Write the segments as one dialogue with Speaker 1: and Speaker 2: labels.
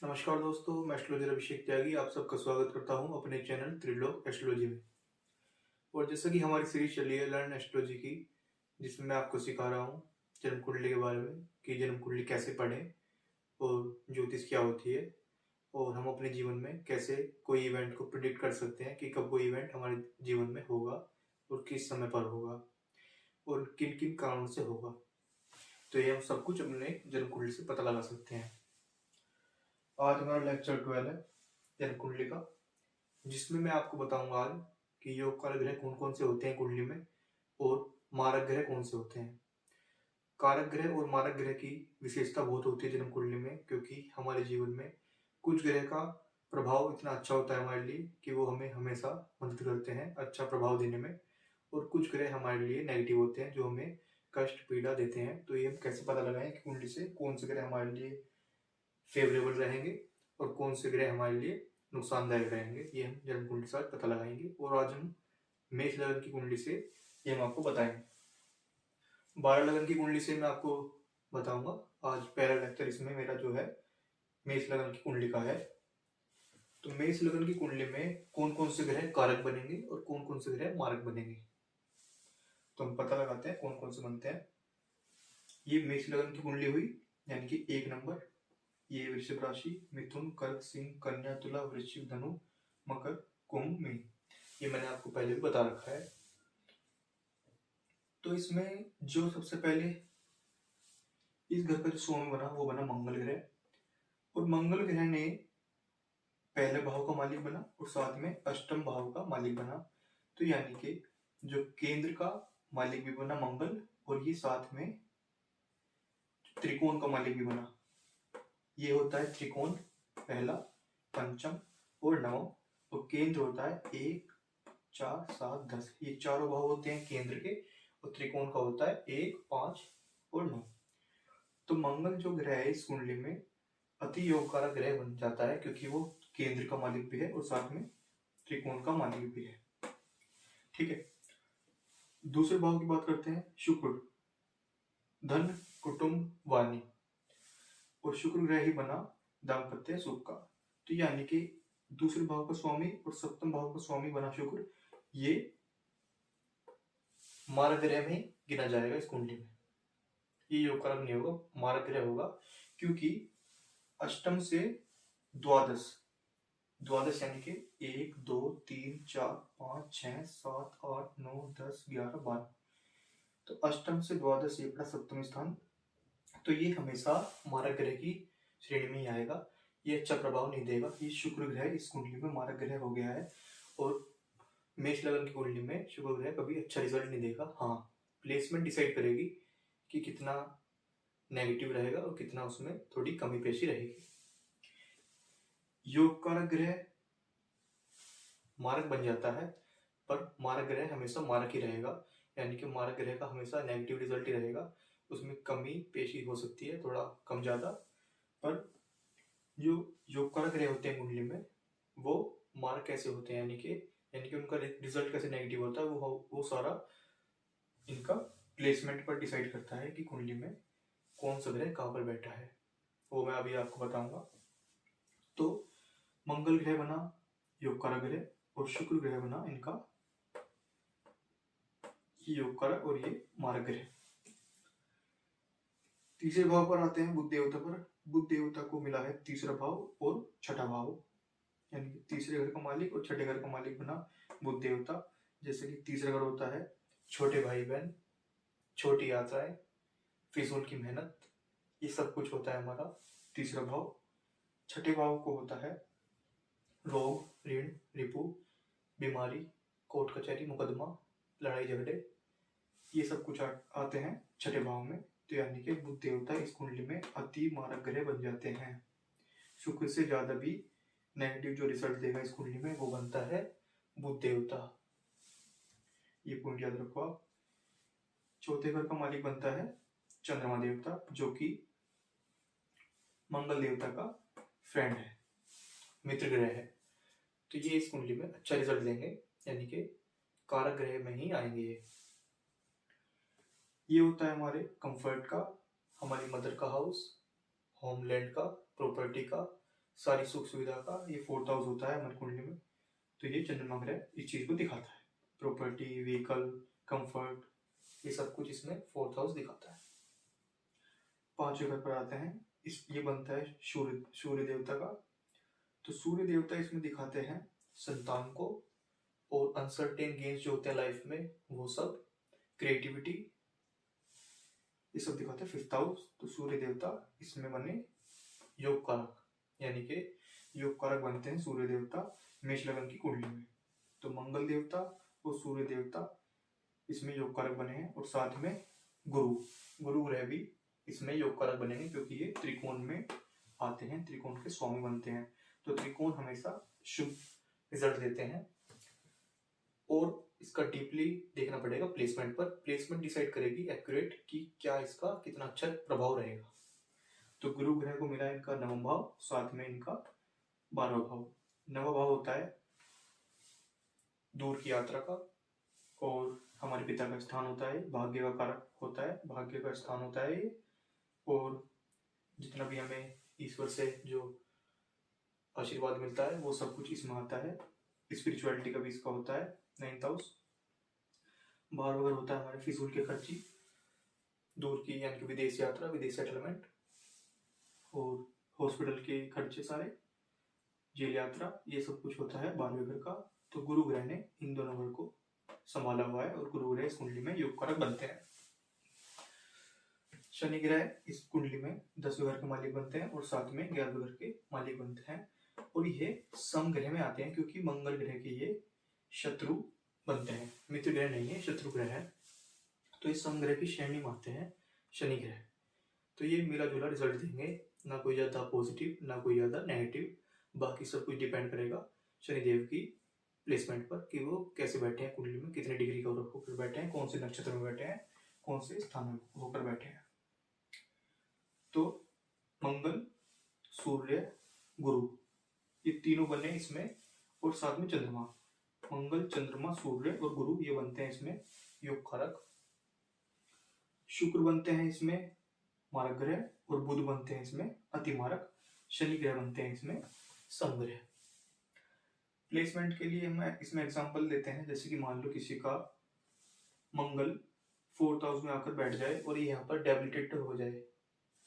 Speaker 1: नमस्कार दोस्तों, मैं एस्ट्रोलॉजर अभिषेक त्यागी आप सबका स्वागत करता हूं अपने चैनल त्रिलोक एस्ट्रोलॉजी में। और जैसा कि हमारी सीरीज चली है लर्न एस्ट्रोलॉजी की, जिसमें मैं आपको सिखा रहा हूं जन्म कुंडली के बारे में कि जन्म कुंडली कैसे पढ़ें और ज्योतिष क्या होती है, और हम अपने जीवन में कैसे कोई इवेंट को प्रिडिक्ट कर सकते हैं कि कब कोई इवेंट हमारे जीवन में होगा और किस समय पर होगा और किन किन कारणों से होगा। तो ये हम सब कुछ अपने जन्म कुंडली से पता लगा सकते हैं। आज हमारा लेक्चर 12 है जन्म कुंडली का, जिसमें मैं आपको बताऊंगा आज कि योग कारक ग्रह कौन कौन से होते हैं कुंडली में और मारक ग्रह कौन से होते हैं। कारक ग्रह और मारक ग्रह की विशेषता बहुत होती है जन्म कुंडली में, क्योंकि हमारे जीवन में कुछ ग्रह का प्रभाव इतना अच्छा होता है हमारे लिए कि वो हमें हमेशा मदद करते हैं अच्छा प्रभाव देने में, और कुछ ग्रह हमारे लिए नेगेटिव होते हैं जो हमें कष्ट पीड़ा देते हैं। तो ये हम कैसे पता लगाएं कि कुंडली से कौन से ग्रह हमारे लिए फेवरेबल रहेंगे और कौन से ग्रह हमारे लिए नुकसानदायक रहेंगे, ये हम जन्म कुंडली से आज पता लगाएंगे। और आज हम मेष लगन की कुंडली से ये हम आपको बताएंगे। 12 लगन की कुंडली से मैं आपको बताऊंगा। आज पहला लेक्चर इसमें मेरा जो है मेष लगन की कुंडली का है। तो मेष लगन की कुंडली में कौन कौन से ग्रह कारक बनेंगे और कौन कौन से ग्रह मारक बनेंगे, तो हम पता लगाते हैं कौन कौन से बनते हैं। ये मेष लगन की कुंडली हुई, यानी कि 1 नंबर। ये वृषभ राशि, मिथुन, कर्क, सिंह, कन्या, तुला, वृश्चिक, धनु, मकर, कुंभ, मीन, ये मैंने आपको पहले भी बता रखा है। तो इसमें जो सबसे पहले इस घर का जो स्वामी बना वो बना मंगल ग्रह, और मंगल ग्रह ने पहले भाव का मालिक बना और साथ में अष्टम भाव का मालिक बना। तो यानी कि जो केंद्र का मालिक भी बना मंगल, और ये साथ में त्रिकोण का मालिक भी बना। ये होता है त्रिकोण पहला, पंचम और नवम, और केंद्र होता है 1, 4, 7, 10। ये चारों भाव होते हैं केंद्र के, और त्रिकोण का होता है 1, 5 और 9। तो मंगल जो ग्रह है इस कुंडली में अति योगकारक ग्रह बन जाता है, क्योंकि वो केंद्र का मालिक भी है और साथ में त्रिकोण का मालिक भी है। ठीक है, दूसरे भाव की बात करते हैं। शुक्र, धन, कुटुंब, वाणी, और शुक्र ग्रह ही बना दाम्पत्य सुख का। तो यानी कि दूसरे भाव का स्वामी और सप्तम भाव का स्वामी बना शुक्र, ये मारक ग्रह में गिना जाएगा इस कुंडली में। ये योग कारक नहीं होगा, मारक ग्रह होगा, क्योंकि अष्टम से द्वादश, द्वादश यानी कि 1, 2, 3, 4, 5, 6, 7, 8, 9, 10, 11, 12, तो अष्टम से द्वादश ये पड़ा सप्तम स्थान। तो ये हमेशा मारक ग्रह की श्रेणी में ही आएगा, ये अच्छा प्रभाव नहीं देगा। ये शुक्र ग्रह इस कुंडली में मारक ग्रह हो गया है, और मेष लगन की कुंडली में शुक्र ग्रह कभी अच्छा रिजल्ट नहीं देगा। हाँ, प्लेसमेंट डिसाइड करेगी कि कितना नेगेटिव रहेगा और कितना उसमें थोड़ी कमी पेशी रहेगी। योग कारक ग्रह मारक बन जाता है, पर मारक ग्रह हमेशा मारक ही रहेगा, यानी कि मारक ग्रह का हमेशा नेगेटिव रिजल्ट ही रहेगा। उसमें कमी पेशी हो सकती है थोड़ा कम ज्यादा, पर जो योग कारक ग्रह होते हैं कुंडली में वो मारक कैसे होते हैं, यानी कि उनका रिजल्ट कैसे नेगेटिव होता है, वो सारा इनका प्लेसमेंट पर डिसाइड करता है कि कुंडली में कौन सा ग्रह कहाँ पर बैठा है, वो मैं अभी आपको बताऊंगा। तो मंगल ग्रह बना योग कारक ग्रह, और शुक्र ग्रह बना इनका ये योग कारक और ये मारक ग्रह। तीसरे भाव पर आते हैं बुध देवता पर। बुध देवता को मिला है तीसरा भाव और छठा भाव, यानी कि तीसरे घर का मालिक और छठे घर का मालिक बना बुध देवता। जैसे कि तीसरा घर होता है छोटे भाई बहन, छोटी यात्राएं, फिजूल की मेहनत, ये सब कुछ होता है हमारा तीसरा भाव। छठे भाव को होता है रोग, ऋण, रिपु, बीमारी, कोर्ट कचहरी, मुकदमा, लड़ाई झगड़े, ये सब कुछ आते हैं छठे भाव में। तो यानी कि बुध देवता इस कुंडली में अति मारक ग्रह बन जाते हैं। शुक्र से ज्यादा भी नेगेटिव जो रिजल्ट देगा इस कुंडली में वो बनता है बुध देवता। ये पॉइंट याद रखो आप। चौथे घर का मालिक बनता है चंद्रमा देवता, जो कि मंगल देवता का फ्रेंड है, मित्र ग्रह है। तो ये इस कुंडली में अच्छा रिजल्ट देंगे, यानी कि कारक ग्रह में ही आएंगे। ये होता है हमारे कंफर्ट का, हमारी मदर का हाउस, होमलैंड का, प्रॉपर्टी का, सारी सुख सुविधा का ये 4th हाउस होता है हमारी कुंडली में। तो ये चंद्रमा ग्रह इस चीज को दिखाता है, प्रॉपर्टी, व्हीकल, कंफर्ट, ये सब कुछ इसमें 4th हाउस दिखाता है। 5वें घर पर आते हैं, इस ये बनता है सूर्य देवता का। तो सूर्य देवता इसमें दिखाते हैं संतान को और अनसर्टेन गेम्स जो होते हैं लाइफ में वो सब, क्रिएटिविटी, ये सब दिखाते हैं 5th हाउस। तो सूर्य देवता इसमें बने योग कारक, यानी कि योग कारक बनते हैं सूर्य देवता मेष लग्न की कुंडली में। तो मंगल देवता और सूर्य देवता इसमें योग कारक बने हैं, और साथ में गुरु ग्रह भी इसमें योग कारक बनेंगे, क्योंकि ये त्रिकोण में आते हैं, त्रिकोण के स्वामी बनते हैं। तो त्रिकोण हमेशा शुभ रिजल्ट देते हैं, और इसका डीपली देखना पड़ेगा प्लेसमेंट पर। प्लेसमेंट डिसाइड करेगी एक्यूरेट कि क्या इसका कितना अच्छा प्रभाव रहेगा। तो गुरु ग्रह को मिला इनका 9वां भाव, साथ में इनका 12वां भाव। 9वां भाव होता है दूर की यात्रा का, और हमारे पिता का स्थान होता है, भाग्य का कारक होता है, भाग्य का स्थान होता है ये। और जितना भी हमें ईश्वर से जो आशीर्वाद मिलता है वो सब कुछ इसमें आता है। स्पिरिचुअलिटी का भी इसका होता है 9th हाउस। 12वां घर होता है हमारे फिजूल के खर्ची, दूर की यानी कि विदेश यात्रा, विदेश सेटलमेंट, और हॉस्पिटल के खर्चे सारे, जेल यात्रा, ये सब कुछ होता है 12वें घर का। तो गुरु ग्रह ने इन दोनों घर को संभाला हुआ है, और गुरु ग्रह इस कुंडली में योग कारक बनते हैं। शनि ग्रह इस कुंडली में 10वें घर के मालिक बनते हैं, और साथ में 11वें घर के मालिक बनते हैं, और ये सम ग्रह में आते हैं, क्योंकि मंगल ग्रह के ये शत्रु बनते हैं, मित्र ग्रह नहीं है, शत्रु ग्रह है। तो इस सम ग्रह की श्रेणी में आते हैं शनि ग्रह। तो ये मिला जुला रिजल्ट देंगे, ना कोई ज्यादा पॉजिटिव ना कोई ज्यादा नेगेटिव। बाकी सब कुछ डिपेंड करेगा शनिदेव की प्लेसमेंट पर, कि वो कैसे बैठे हैं कुंडली में, कितने डिग्री का होकर बैठे हैं, कौन से नक्षत्र में बैठे हैं, कौन से स्थान में होकर बैठे हैं। तो मंगल, सूर्य, गुरु, ये तीनों बने इसमें, और साथ में चंद्रमा। मंगल, चंद्रमा, सूर्य और गुरु ये बनते हैं इसमें योग कारक। शुक्र बनते हैं इसमें मारक ग्रह, और बुध बनते हैं इसमें अति मारक। शनि ग्रह बनते हैं इसमें सम ग्रह। प्लेसमेंट के लिए हम इसमें एग्जांपल देते हैं, जैसे कि मान लो किसी का मंगल 4th हाउस में आकर बैठ जाए और ये यहाँ पर डेबिलिटेटेड हो जाए।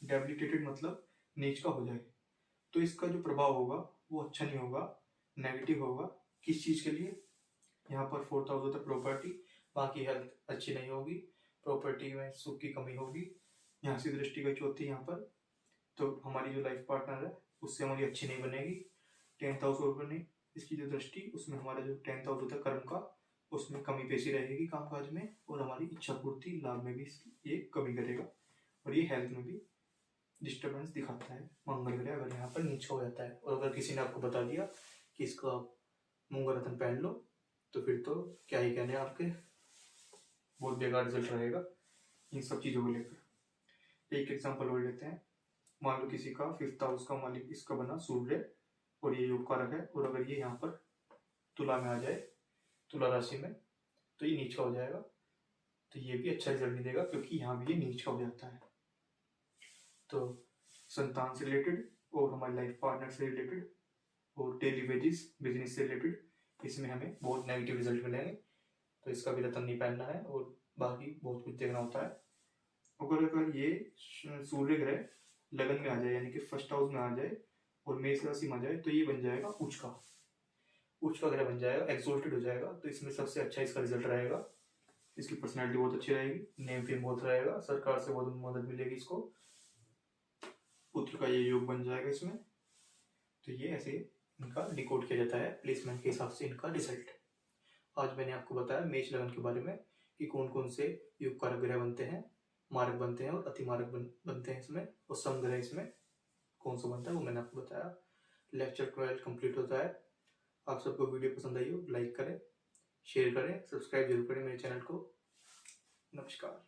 Speaker 1: डेबिलिटेटेड मतलब नीच का हो जाए, तो इसका जो प्रभाव होगा वो अच्छा नहीं होगा, नेगेटिव होगा। किस चीज के लिए? यहाँ पर 4th हाउस होता है प्रॉपर्टी, बाकी हेल्थ अच्छी नहीं होगी, प्रॉपर्टी में सुख की कमी होगी। यहाँ से दृष्टि गई होती है यहाँ पर, तो हमारी जो लाइफ पार्टनर है उससे हमारी अच्छी नहीं बनेगी। 10th हाउस और नहीं, इसकी जो दृष्टि, उसमें हमारा जो 10th हाउस होता है कर्म का, उसमें कमी पेशी रहेगी कामकाज में, और हमारी इच्छा पूर्ति लाभ में भी ये कमी करेगा, और ये हेल्थ में भी डिस्टर्बेंस दिखाता है मंगल ग्रह अगर यहाँ पर नीचा हो जाता है। और अगर किसी ने आपको बता दिया कि इसका मूंगा रत्न पहन लो, तो फिर तो क्या ही कहने आपके, बहुत बेकार रिजल्ट रहेगा इन सब चीजों को लेकर। एक एग्जांपल और लेते हैं। मान लो किसी का 5th हाउस का मालिक इसका बना सूर्य, और ये योग कारक है, और अगर ये यहाँ पर तुला में आ जाए, तुला राशि में, तो ये नीचा हो जाएगा। तो ये भी अच्छा रिजल्ट नहीं देगा, क्योंकि यहाँ भी ये नीचा हो जाता है। तो संतान से रिलेटेड, और हमारे लाइफ पार्टनर से रिलेटेड, और डेली वेजेस, बिजनेस से रिलेटेड, इसमें हमें बहुत नेगेटिव रिजल्ट मिलेंगे। तो इसका भी रतन नहीं पहनना है, और बाकी बहुत कुछ देखना होता है। अगर ये सूर्य ग्रह लगन में आ जाए, यानी कि 1st हाउस में आ जाए और मेष राशि में आ जाए, तो ये बन जाएगा उच्च का ग्रह बन जाएगा, एक्सोल्टेड हो जाएगा। तो इसमें सबसे अच्छा इसका रिजल्ट रहेगा। इसकी पर्सनैलिटी बहुत अच्छी रहेगी, नेम फेम बहुत रहेगा, सरकार से बहुत मदद मिलेगी इसको, पुत्र का ये योग बन जाएगा इसमें। तो ये ऐसे इनका डिकोड किया जाता है प्लेसमेंट के हिसाब से इनका रिजल्ट। आज मैंने आपको बताया मेष लगन के बारे में कि कौन कौन से योग कारक ग्रह बनते हैं, मारक बनते हैं और अति मारक बनते हैं इसमें, और सम ग्रह इसमें कौन सा बनता है वो मैंने आपको बताया। लेक्चर 12 कंप्लीट होता है। आप सबको वीडियो पसंद आई हो, लाइक करें, शेयर करें, सब्सक्राइब जरूर करें मेरे चैनल को। नमस्कार।